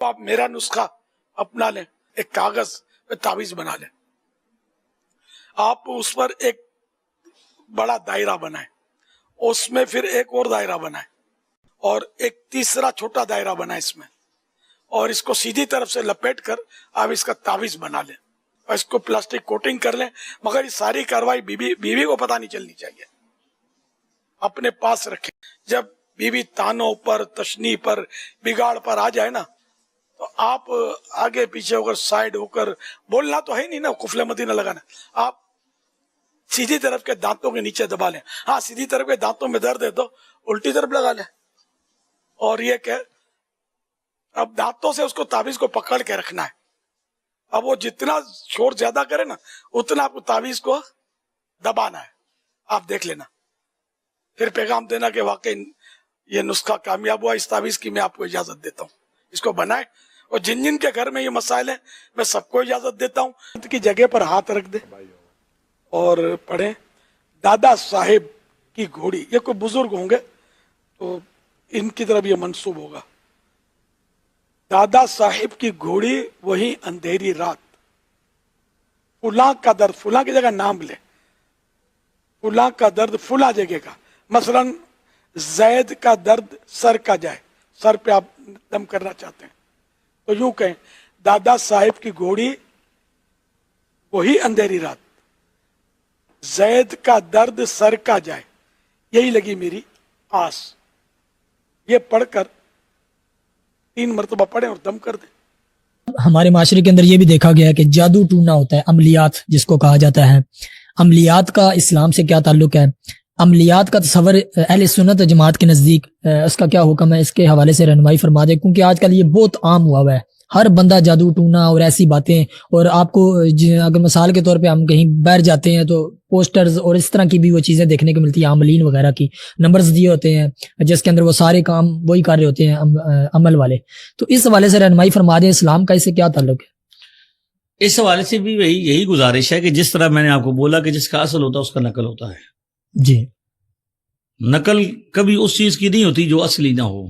آپ میرا نسخہ اپنا لیں, ایک کاغذ پہ تعویذ بنا لیں, آپ اس پر ایک بڑا دائرہ بنائیں, اس میں پھر ایک اور دائرہ بنائیں اور ایک تیسرا چھوٹا دائرہ بنائیں اس میں, اور اس کو سیدھی طرف سے لپیٹ کر آپ اس کا تعویذ بنا لیں اور اس کو پلاسٹک کوٹنگ کر لیں. مگر یہ ساری کاروائی بیوی کو پتہ نہیں چلنی چاہیے, اپنے پاس رکھیں. جب بیوی تانوں پر, تشنیع پر, بگاڑ پر آ جائے نا, تو آپ آگے پیچھے ہو کر, سائڈ ہو کر, بولنا تو ہے نہیں نا, قفل مدینہ لگانا, آپ سیدھی طرف کے دانتوں کے نیچے دبا لیں. ہاں, سیدھی طرف کے دانتوں میں درد ہے تو الٹی طرف لگا لیں, اور یہ کہ اب دانتوں سے اس کو تعویذ کو پکڑ کے رکھنا ہے. اب وہ جتنا شور زیادہ کرے نا, اتنا آپ کو تعویذ کو دبانا ہے. آپ دیکھ لینا, پھر پیغام دینا کہ واقعی یہ نسخہ کامیاب ہوا, اس تعویذ کی میں آپ کو اجازت دیتا ہوں, اس کو بنائیں. اور جن جن کے گھر میں یہ مسائل ہیں میں سب کو اجازت دیتا ہوں کی جگہ پر ہاتھ رکھ دے اور پڑھیں دادا صاحب کی گھوڑی. یہ کوئی بزرگ ہوں گے تو ان کی طرف یہ منسوب ہوگا. دادا صاحب کی گھوڑی وہی اندھیری رات, فلاں کا درد, فلاں کی جگہ نام لے, فلاں کا درد فلاں جگہ کا. مثلا زید کا درد سر کا جائے, سر پہ آپ دم کرنا چاہتے ہیں تو یوں کہیں دادا صاحب کی گھوڑی وہی اندھیری رات, زید کا درد سر کا جائے, یہی لگی میری آس. یہ پڑھ کر 3 مرتبہ پڑھیں اور دم کر دیں. ہمارے معاشرے کے اندر یہ بھی دیکھا گیا ہے کہ جادو ٹونا ہوتا ہے, عملیات جس کو کہا جاتا ہے. عملیات کا اسلام سے کیا تعلق ہے؟ عملیات کا تصور اہل سنت جماعت کے نزدیک اس کا کیا حکم ہے, اس کے حوالے سے رہنمائی فرما دیں, کیونکہ آج کل یہ بہت عام ہوا ہے. ہر بندہ جادو ٹونا اور ایسی باتیں, اور آپ کو اگر مثال کے طور پہ ہم کہیں باہر جاتے ہیں تو پوسٹرز اور اس طرح کی بھی وہ چیزیں دیکھنے کو ملتی ہیں, عاملین وغیرہ کی نمبرز دیے ہوتے ہیں جس کے اندر وہ سارے کام وہی کر رہے ہوتے ہیں عمل والے. تو اس حوالے سے رہنمائی فرما دیں, اسلام کا اس سے کیا تعلق ہے؟ اس حوالے سے بھی یہی گزارش ہے کہ جس طرح میں نے آپ کو بولا کہ جس کا اصل ہوتا ہے اس کا نقل ہوتا ہے. جی, نقل کبھی اس چیز کی نہیں ہوتی جو اصلی نہ ہو.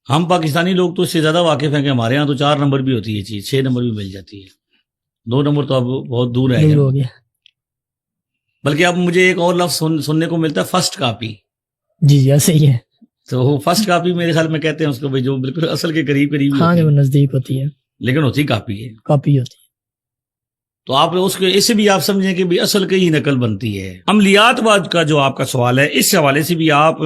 ہم پاکستانی لوگ تو اس سے زیادہ واقف ہیں کہ ہمارے ہاں تو 4 نمبر بھی ہوتی ہے چیز, 6 نمبر بھی مل جاتی ہے, 2 نمبر تو اب بہت دور ہے. بلکہ اب مجھے ایک اور لفظ سننے کو ملتا ہے, فرسٹ کاپی. جی جی ایسے ہی ہے. تو فرسٹ کاپی میرے خیال میں کہتے ہیں اس کو, جو بالکل اصل کے قریب ہاں جو نزدیک ہوتی ہے, لیکن ہوتی کاپی ہے, کاپی ہوتی ہے. تو آپ اس کے اسے بھی آپ سمجھیں کہ بھی اصل کی ہی نقل بنتی ہے. عملیات بعد کا جو آپ کا سوال ہے, اس حوالے سے بھی آپ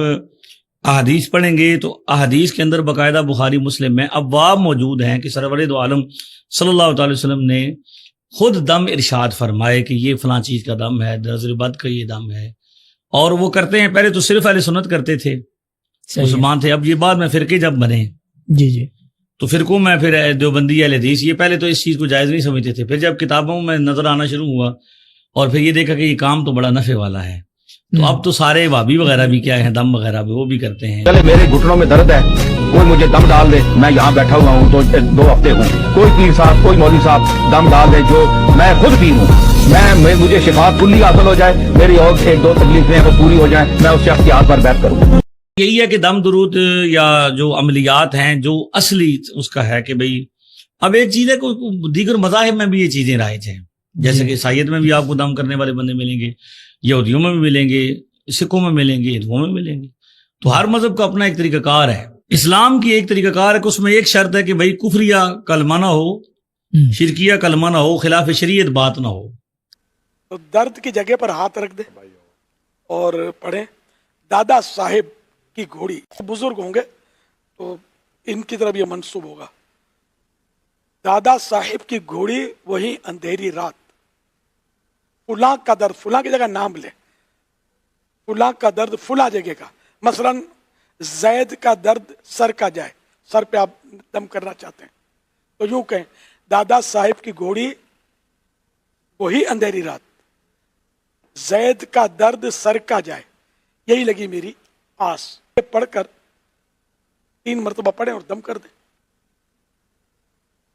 احادیث پڑھیں گے تو احادیث کے اندر باقاعدہ بخاری مسلم میں ابواب موجود ہیں کہ سرور دو عالم صلی اللہ تعالی وسلم نے خود دم ارشاد فرمائے کہ یہ فلاں چیز کا دم ہے, نظر بد کا یہ دم ہے, اور وہ کرتے ہیں. پہلے تو صرف اہل سنت کرتے تھے, مسلمان تھے. اب یہ بعد میں فرقے جب بنے, جی جی, تو فرقوں میں پھر دیوبندی اہل حدیث, یہ پہلے تو اس چیز کو جائز نہیں سمجھتے تھے. پھر جب کتابوں میں نظر آنا شروع ہوا اور پھر یہ دیکھا کہ یہ کام تو بڑا نفع والا ہے, تو اب تو سارے وہابی وغیرہ بھی کیا ہیں, دم وغیرہ بھی وہ بھی کرتے ہیں. چلے میرے گھٹنوں میں درد ہے, کوئی مجھے دم ڈال دے, میں یہاں بیٹھا ہوا ہوں تو 2 ہفتے ہوں, کوئی پیر صاحب, کوئی مولوی صاحب دم ڈال دے, جو میں خود پیر ہوں, مجھے شفا کلی حاصل ہو جائے, میری اور 1-2 تکلیفیں وہ پوری ہو جائیں, میں اس شخص کی ہاتھ پر بیعت کروں. یہی ہے کہ دم درود یا جو عملیات ہیں جو اصلی اس کا ہے کہ بھئی اب ایک چیز ہے کہ دیگر مذاہب میں بھی یہ چیزیں رائج ہیں, جیسے کہ عیسائیت میں بھی آپ کو دم کرنے والے بندے ملیں گے, یہودیوں میں بھی ملیں گے, سکھوں میں ملیں گے, ہندوؤں میں ملیں گے. تو ہر مذہب کا اپنا ایک طریقہ کار ہے. اسلام کی ایک طریقہ کار ہے کہ اس میں ایک شرط ہے کہ بھئی کفریہ کلمہ نہ ہو, شرکیہ کلمہ نہ ہو, خلاف شریعت بات نہ ہو. تو درد کی جگہ پر ہاتھ رکھ دے اور پڑھیں دادا صاحب کی گھوڑی. بزرگ ہوں گے تو ان کی طرف یہ منسوب ہوگا. دادا صاحب کی گھوڑی وہی اندھیری رات, فلاں کا درد, فلاں کی جگہ نام لے, فلاں کا درد فلاں جگہ کا. مثلا زید کا درد سر کا جائے, سر پہ آپ دم کرنا چاہتے ہیں تو یوں کہیں دادا صاحب کی گھوڑی وہی اندھیری رات, زید کا درد سر کا جائے, یہی لگی میری آس. پڑھ کر 3 مرتبہ پڑھیں اور دم کر دیں.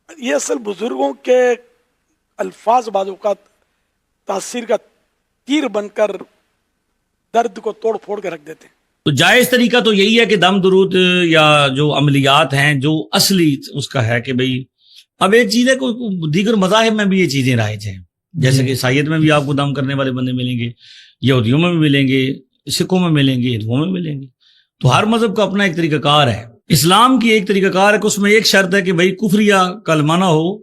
یہ اصل بزرگوں کے الفاظ بعض اوقات تاثیر کا تیر بن کر درد کو توڑ پھوڑ کے رکھ دیتے ہیں. تو جائز طریقہ تو یہی ہے کہ دم درود یا جو عملیات ہیں جو اصلی اس کا ہے کہ بھئی اب ایک چیز ہے کہ دیگر مذاہب میں بھی یہ چیزیں رائج ہیں، جیسے کہ عیسائیت میں بھی آپ کو دم کرنے والے بندے ملیں گے، یہودیوں میں بھی ملیں گے، سکھوں میں ملیں گے، ہندوؤں میں ملیں گے. تو ہر مذہب کا اپنا ایک طریقہ کار ہے. اسلام کی ایک طریقہ کار ہے کہ اس میں ایک شرط ہے کہ بھئی کفریہ کلمہ نہ ہو،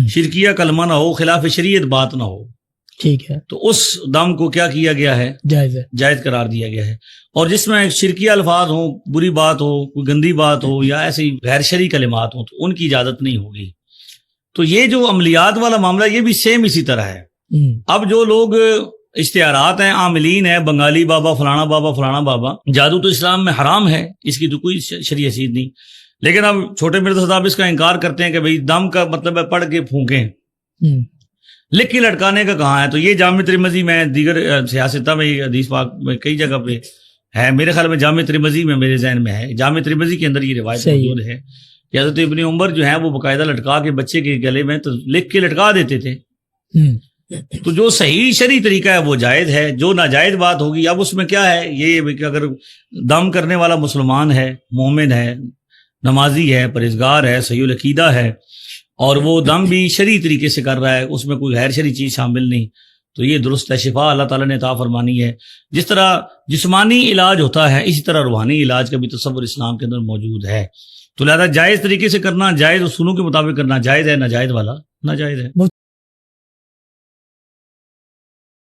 شرکیہ کلمہ نہ ہو، خلاف شریعت بات نہ ہو. ٹھیک ہے، تو اس دم کو کیا کیا گیا ہے؟ جائز ہے. جائز قرار دیا گیا ہے. اور جس میں شرکیہ الفاظ ہوں، بری بات ہو، کوئی گندی بات ہو یا ایسی غیر شرعی کلمات ہوں تو ان کی اجازت نہیں ہوگی. تو یہ جو عملیات والا معاملہ یہ بھی سیم اسی طرح ہے. اب جو لوگ اشتہارات ہیں، عاملین ہیں، بنگالی بابا فلانا بابا، جادو تو اسلام میں حرام ہے، اس کی تو کوئی شرعی حیثیت نہیں. لیکن اب چھوٹے مرزا صاحب اس کا انکار کرتے ہیں کہ بھئی دم کا مطلب ہے پڑھ کے پھونکیں، لکھ کے لٹکانے کا کہاں ہے؟ تو یہ جامع ترمذی میں، دیگر سیاستہ میں، حدیث پاک میں کئی جگہ پہ ہے. میرے خیال میں جامع ترمذی میں میرے ذہن میں ہے، جامع ترمذی کے اندر یہ روایت موجود ہے کہ حضرت ابن عمر جو ہیں وہ باقاعدہ لٹکا کے بچے کے گلے میں تو لکھ کے لٹکا دیتے تھے. تو جو صحیح شرعی طریقہ ہے وہ جائز ہے. جو ناجائز بات ہوگی اب اس میں کیا ہے، یہ کہ اگر دم کرنے والا مسلمان ہے، مومن ہے، نمازی ہے، پرہیزگار ہے، صحیح العقیدہ ہے اور وہ دم بھی شرعی طریقے سے کر رہا ہے، اس میں کوئی غیر شرعی چیز شامل نہیں، تو یہ درست ہے. شفا اللہ تعالیٰ نے عطا فرمانی ہے. جس طرح جسمانی علاج ہوتا ہے اسی طرح روحانی علاج کا بھی تصور اسلام کے اندر موجود ہے. تو لہذا جائز طریقے سے کرنا، جائز اصولوں کے مطابق کرنا جائز ہے، ناجائز والا ناجائز ہے.